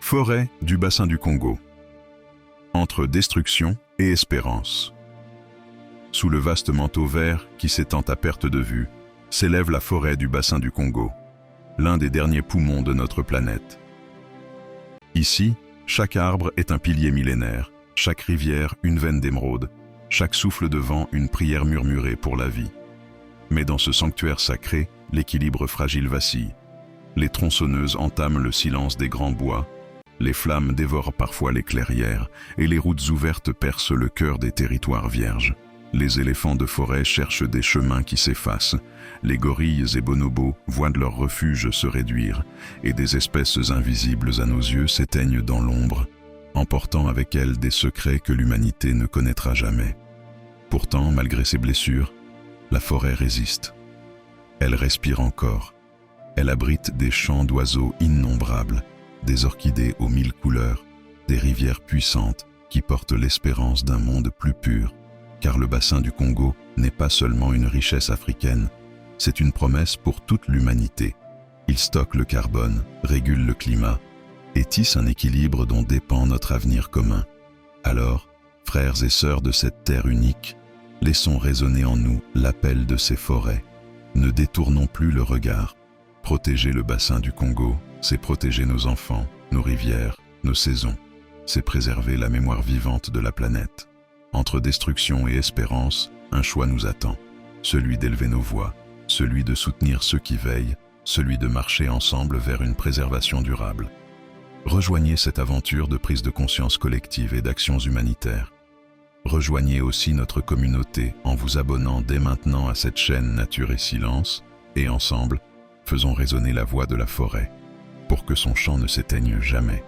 Forêt du bassin du Congo. Entre destruction et espérance. Sous le vaste manteau vert qui s'étend à perte de vue, s'élève la forêt du bassin du Congo, l'un des derniers poumons de notre planète. Ici, chaque arbre est un pilier millénaire, chaque rivière une veine d'émeraude, chaque souffle de vent une prière murmurée pour la vie. Mais dans ce sanctuaire sacré, l'équilibre fragile vacille. Les tronçonneuses entament le silence des grands bois, les flammes dévorent parfois les clairières et les routes ouvertes percent le cœur des territoires vierges. Les éléphants de forêt cherchent des chemins qui s'effacent, les gorilles et bonobos voient leur refuge se réduire et des espèces invisibles à nos yeux s'éteignent dans l'ombre, emportant avec elles des secrets que l'humanité ne connaîtra jamais. Pourtant, malgré ses blessures, la forêt résiste. Elle respire encore. Elle abrite des champs d'oiseaux innombrables, des orchidées aux 1000 couleurs, des rivières puissantes qui portent l'espérance d'un monde plus pur. Car le bassin du Congo n'est pas seulement une richesse africaine, c'est une promesse pour toute l'humanité. Il stocke le carbone, régule le climat et tisse un équilibre dont dépend notre avenir commun. Alors, frères et sœurs de cette terre unique, laissons résonner en nous l'appel de ces forêts. Ne détournons plus le regard. Protéger le bassin du Congo, c'est protéger nos enfants, nos rivières, nos saisons. C'est préserver la mémoire vivante de la planète. Entre destruction et espérance, un choix nous attend. Celui d'élever nos voix, celui de soutenir ceux qui veillent, celui de marcher ensemble vers une préservation durable. Rejoignez cette aventure de prise de conscience collective et d'actions humanitaires. Rejoignez aussi notre communauté en vous abonnant dès maintenant à cette chaîne Nature et Silence, et ensemble, faisons résonner la voix de la forêt, pour que son chant ne s'éteigne jamais.